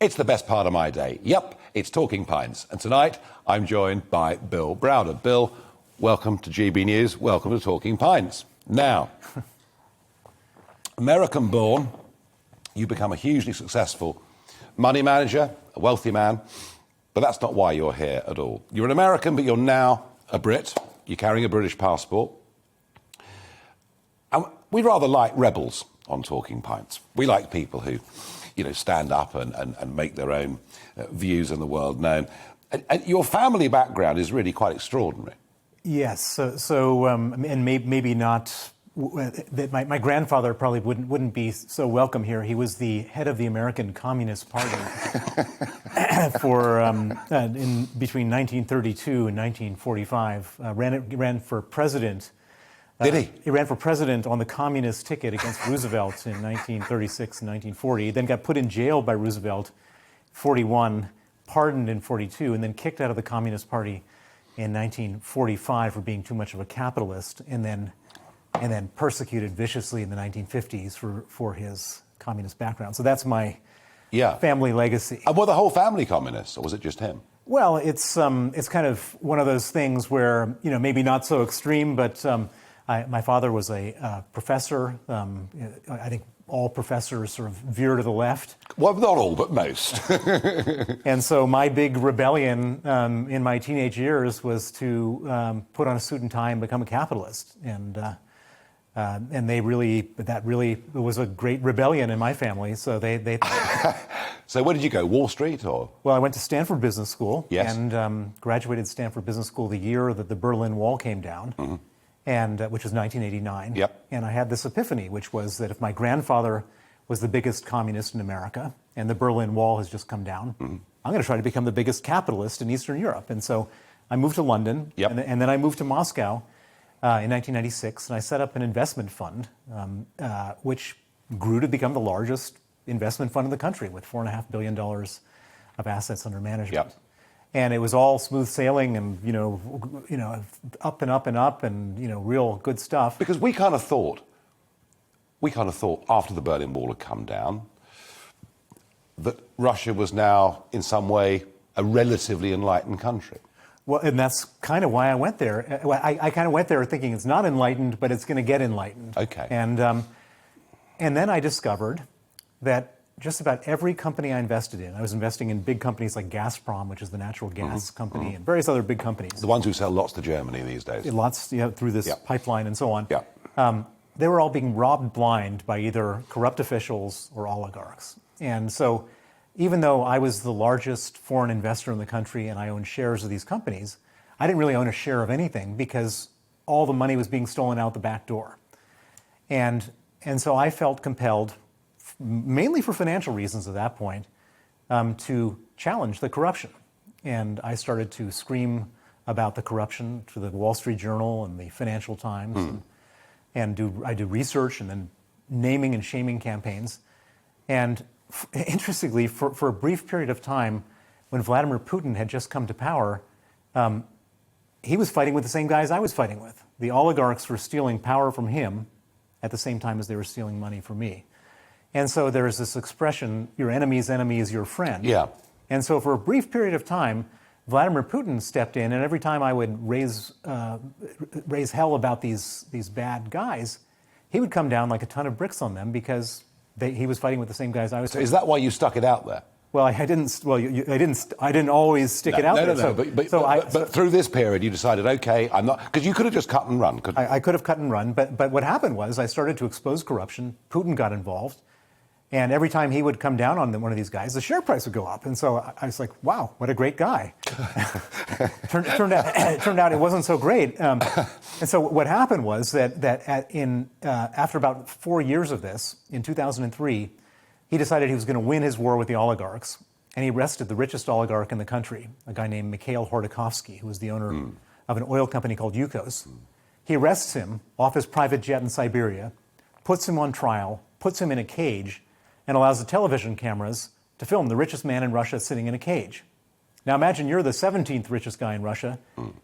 It's the best part of my day. Yep, it's Talking Pints. And tonight, I'm joined by Bill Browder. Bill, welcome to GBNews. Welcome to Talking Pints. Now, American-born, you become a hugely successful money manager, a wealthy man, but that's not why you're here at all. You're an American, but you're now a Brit. You're carrying a British passport. And we rather like rebels on Talking Pints. We like people who, stand up and make their own views in the world known. And your family background is really quite extraordinary. Yes. And maybe not. My grandfather probably wouldn't be so welcome here. He was the head of the American Communist Party for in between 1932 and 1945. Ran for president. Did he? He ran for president on the communist ticket against Roosevelt in 1936 and 1940. Then got put in jail by Roosevelt, 41, pardoned in 42, and then kicked out of the Communist Party in 1945 for being too much of a capitalist, and then persecuted viciously in the 1950s for his communist background. So that's my family legacy. And were the whole family communists, or was it just him? Well, it's kind of one of those things where, maybe not so extreme, but my father was a professor. I think all professors sort of veer to the left. Well, not all, but most. And so my big rebellion in my teenage years was to put on a suit and tie and become a capitalist. And it was a great rebellion in my family. So they So where did you go? Wall Street or? Well, I went to Stanford Business School. Yes. And graduated Stanford Business School the year that the Berlin Wall came down. Mm-hmm. And which was 1989. Yep. And I had this epiphany, which was that if my grandfather was the biggest communist in America and the Berlin Wall has just come down, I'm going to try to become the biggest capitalist in Eastern Europe. And so I moved to London, and then I moved to Moscow in 1996, and I set up an investment fund, which grew to become the largest investment fund in the country with $4.5 billion of assets under management. Yep. And it was all smooth sailing and, up and up and up and, real good stuff. Because we kind of thought after the Berlin Wall had come down that Russia was now in some way a relatively enlightened country. Well, and that's kind of why I went there. I kind of went there thinking it's not enlightened, but it's going to get enlightened. Okay. And then I discovered that just about every company I invested in, I was investing in big companies like Gazprom, which is the natural gas company, and various other big companies. The ones who sell lots to Germany these days. Lots, through this pipeline and so on. Yeah. They were all being robbed blind by either corrupt officials or oligarchs. And so even though I was the largest foreign investor in the country and I owned shares of these companies, I didn't really own a share of anything because all the money was being stolen out the back door. And so I felt compelled, mainly for financial reasons at that point, to challenge the corruption. And I started to scream about the corruption to the Wall Street Journal and the Financial Times, and I do research and then naming and shaming campaigns. And interestingly, for a brief period of time, when Vladimir Putin had just come to power, he was fighting with the same guys I was fighting with. The oligarchs were stealing power from him at the same time as they were stealing money from me. And so there's this expression, your enemy's enemy is your friend. Yeah. And so for a brief period of time, Vladimir Putin stepped in, and every time I would raise hell about these bad guys, he would come down like a ton of bricks on them because he was fighting with the same guys I was fighting. Is that why you stuck it out there? Well, I didn't always stick it out there. No. But through this period, you decided, okay, I'm not, because you could have just cut and run. I could have cut and run, but what happened was I started to expose corruption. Putin got involved. And every time he would come down on one of these guys, the share price would go up. And so I was like, wow, what a great guy. turned out it wasn't so great. And so what happened was that after about 4 years of this, in 2003, he decided he was going to win his war with the oligarchs. And he arrested the richest oligarch in the country, a guy named Mikhail Khodorkovsky, who was the owner of an oil company called Yukos. He arrests him off his private jet in Siberia, puts him on trial, puts him in a cage, and allows the television cameras to film the richest man in Russia sitting in a cage. Now imagine you're the 17th richest guy in Russia.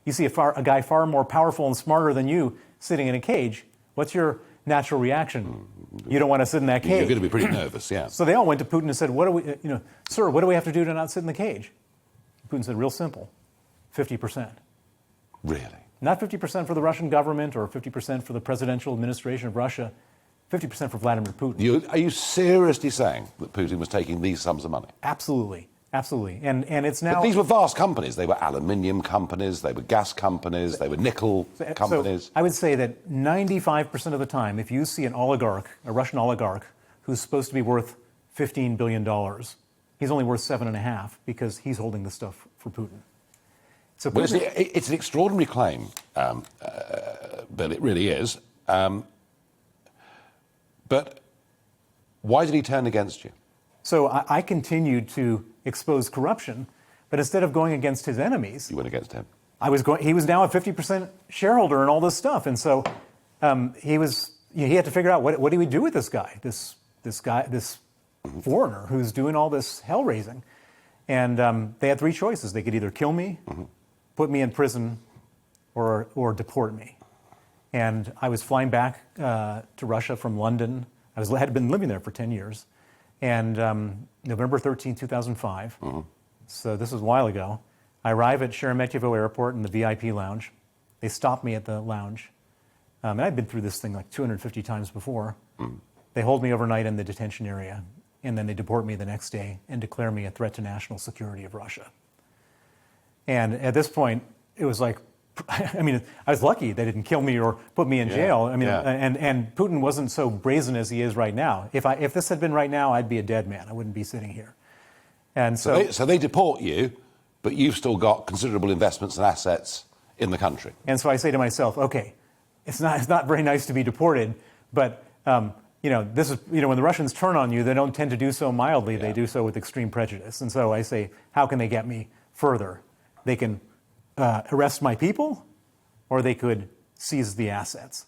You see a guy far more powerful and smarter than you sitting in a cage. What's your natural reaction. You don't want to sit in that cage. You're going to be pretty nervous, yeah. So they all went to Putin and said, "What do we, sir, what do we have to do to not sit in the cage?" Putin said, "Real simple, 50%." Really? Not 50% for the Russian government or 50% for the presidential administration of Russia, 50% for Vladimir Putin. Are you seriously saying that Putin was taking these sums of money? Absolutely. Absolutely. And it's now... But these were vast companies. They were aluminium companies, they were gas companies, they were nickel companies. So I would say that 95% of the time, if you see an oligarch, a Russian oligarch, who's supposed to be worth $15 billion, he's only worth $7.5 because he's holding the stuff for Putin. So Well, it's an extraordinary claim, Bill, it really is. But why did he turn against you? So I continued to expose corruption, but instead of going against his enemies... You went against him. He was now a 50% shareholder in all this stuff, and so he had to figure out what do we do with this guy, this foreigner who's doing all this hell raising. And they had three choices. They could either kill me, put me in prison, or deport me. And I was flying back to Russia from London. I had been living there for 10 years. And November 13, 2005, so this was a while ago, I arrive at Sheremetyevo Airport in the VIP lounge. They stop me at the lounge. And I'd been through this thing like 250 times before. They hold me overnight in the detention area, and then they deport me the next day and declare me a threat to national security of Russia. And at this point, it was like, I mean, I was lucky they didn't kill me or put me in jail. I mean, and Putin wasn't so brazen as he is right now. If this had been right now, I'd be a dead man. I wouldn't be sitting here. And so they deport you, but you've still got considerable investments and assets in the country. And so I say to myself, okay, it's not very nice to be deported, but this is when the Russians turn on you, they don't tend to do so mildly. They do so with extreme prejudice. And so I say, how can they get me further? They can arrest my people, or they could seize the assets.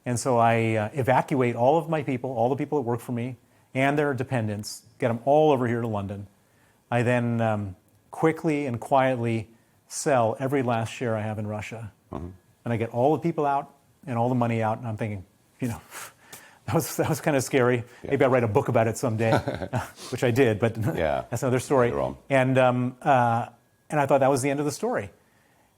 And so I evacuate all of my people, all the people that work for me, and their dependents, get them all over here to London. I then quickly and quietly sell every last share I have in Russia. And I get all the people out and all the money out, and I'm thinking, that was kind of scary. Yeah. Maybe I'll write a book about it someday, which I did, but that's another story. And I thought that was the end of the story.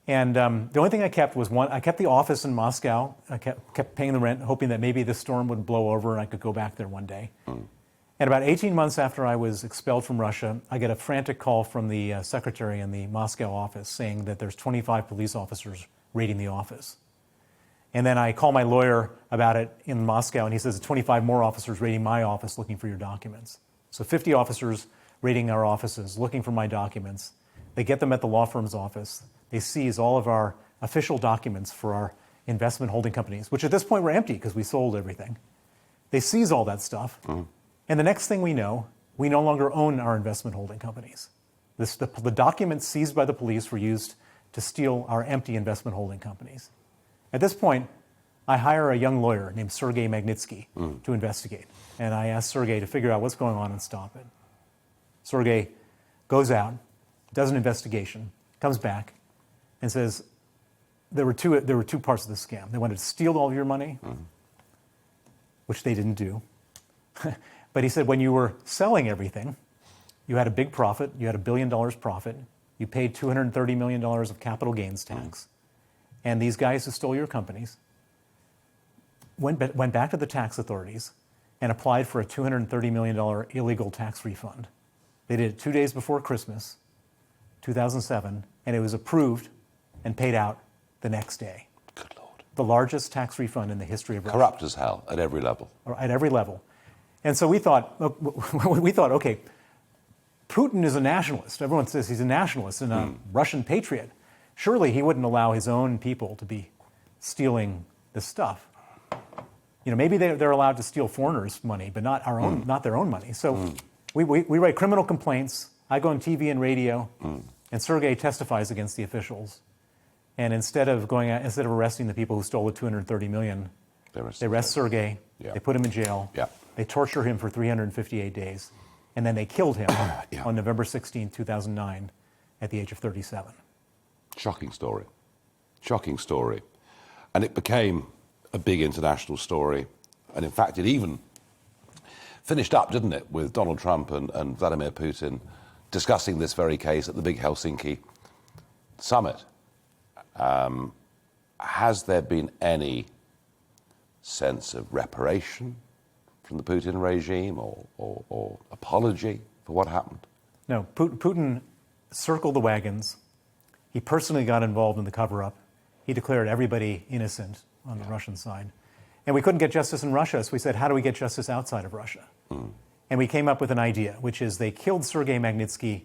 And the only thing I kept was I kept the office in Moscow. I kept paying the rent, hoping that maybe the storm would blow over and I could go back there one day. And about 18 months after I was expelled from Russia, I get a frantic call from the secretary in the Moscow office saying that there's 25 police officers raiding the office. And then I call my lawyer about it in Moscow, and he says 25 more officers raiding my office looking for your documents. So 50 officers raiding our offices, looking for my documents. They get them at the law firm's office. They seize all of our official documents for our investment holding companies, which at this point were empty because we sold everything. They seize all that stuff. And the next thing we know, we no longer own our investment holding companies. The documents seized by the police were used to steal our empty investment holding companies. At this point, I hire a young lawyer named Sergei Magnitsky to investigate. And I ask Sergei to figure out what's going on and stop it. Sergei goes out, does an investigation, comes back, and says there were two parts of the scam. They wanted to steal all of your money, which they didn't do. But he said when you were selling everything, you had a big profit. You had $1 billion profit. You paid $230 million of capital gains tax. And these guys who stole your companies went back to the tax authorities and applied for a $230 million illegal tax refund. They did it 2 days before Christmas, 2007, and it was approved and paid out the next day. Good Lord. The largest tax refund in the history of Russia. Corrupt as hell at every level. At every level. And so we thought, okay, Putin is a nationalist. Everyone says he's a nationalist and a Russian patriot. Surely he wouldn't allow his own people to be stealing this stuff. Maybe they're allowed to steal foreigners' money, but not not their own money. So we write criminal complaints. I go on TV and radio, and Sergei testifies against the officials. And instead of arresting the people who stole the $230 million, they arrest Sergei. They put him in jail. They torture him for 358 days, and then they killed him on November 16, 2009, at the age of 37. Shocking story. Shocking story. And it became a big international story. And in fact, it even finished up, didn't it, with Donald Trump and Vladimir Putin discussing this very case at the big Helsinki summit. Has there been any sense of reparation from the Putin regime or apology for what happened? No, Putin circled the wagons. He personally got involved in the cover-up. He declared everybody innocent on the Russian side. And we couldn't get justice in Russia, so we said, how do we get justice outside of Russia? And we came up with an idea, which is they killed Sergei Magnitsky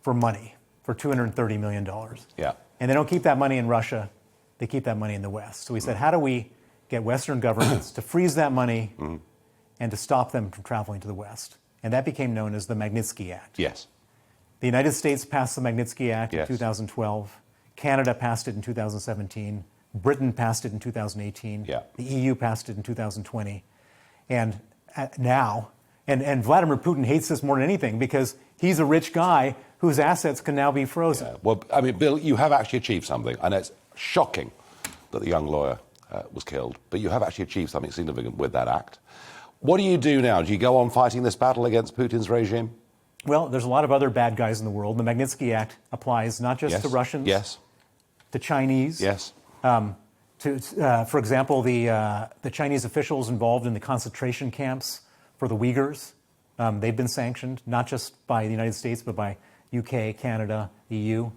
for money, for $230 million. Yeah. And they don't keep that money in Russia, they keep that money in the West. So we said, how do we get Western governments to freeze that money and to stop them from traveling to the West? And that became known as the Magnitsky Act. Yes. The United States passed the Magnitsky Act Yes. in 2012. Canada passed it in 2017. Britain passed it in 2018. Yeah. The EU passed it in 2020. And now, and Vladimir Putin hates this more than anything because he's a rich guy whose assets can now be frozen. Yeah. Well, I mean, Bill, you have actually achieved something. I know it's shocking that the young lawyer was killed, but you have actually achieved something significant with that act. What do you do now? Do you go on fighting this battle against Putin's regime? Well, there's a lot of other bad guys in the world. The Magnitsky Act applies not just to Russians, Yes. to Chinese. Yes. For example, the Chinese officials involved in the concentration camps for the Uyghurs, they've been sanctioned, not just by the United States, but by UK, Canada, EU.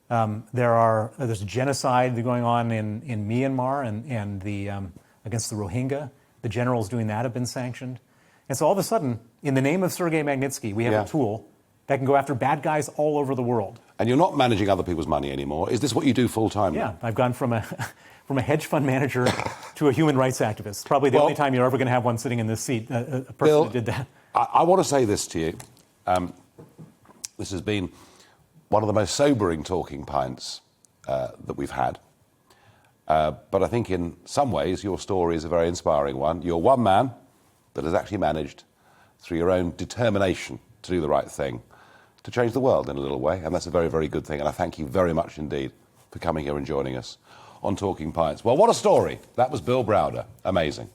There's genocide going on in Myanmar and against the Rohingya. The generals doing that have been sanctioned. And so all of a sudden, in the name of Sergei Magnitsky, we have a tool that can go after bad guys all over the world. And you're not managing other people's money anymore. Is this what you do full time? Yeah, I've gone from a hedge fund manager to a human rights activist. Probably the only time you're ever going to have one sitting in this seat, a person Bill, that did that. I want to say this to you. This has been one of the most sobering talking pints that we've had. But I think in some ways your story is a very inspiring one. You're one man that has actually managed, through your own determination to do the right thing, to change the world in a little way. And that's a very, very good thing. And I thank you very much indeed for coming here and joining us on Talking Pints. Well, what a story. That was Bill Browder. Amazing.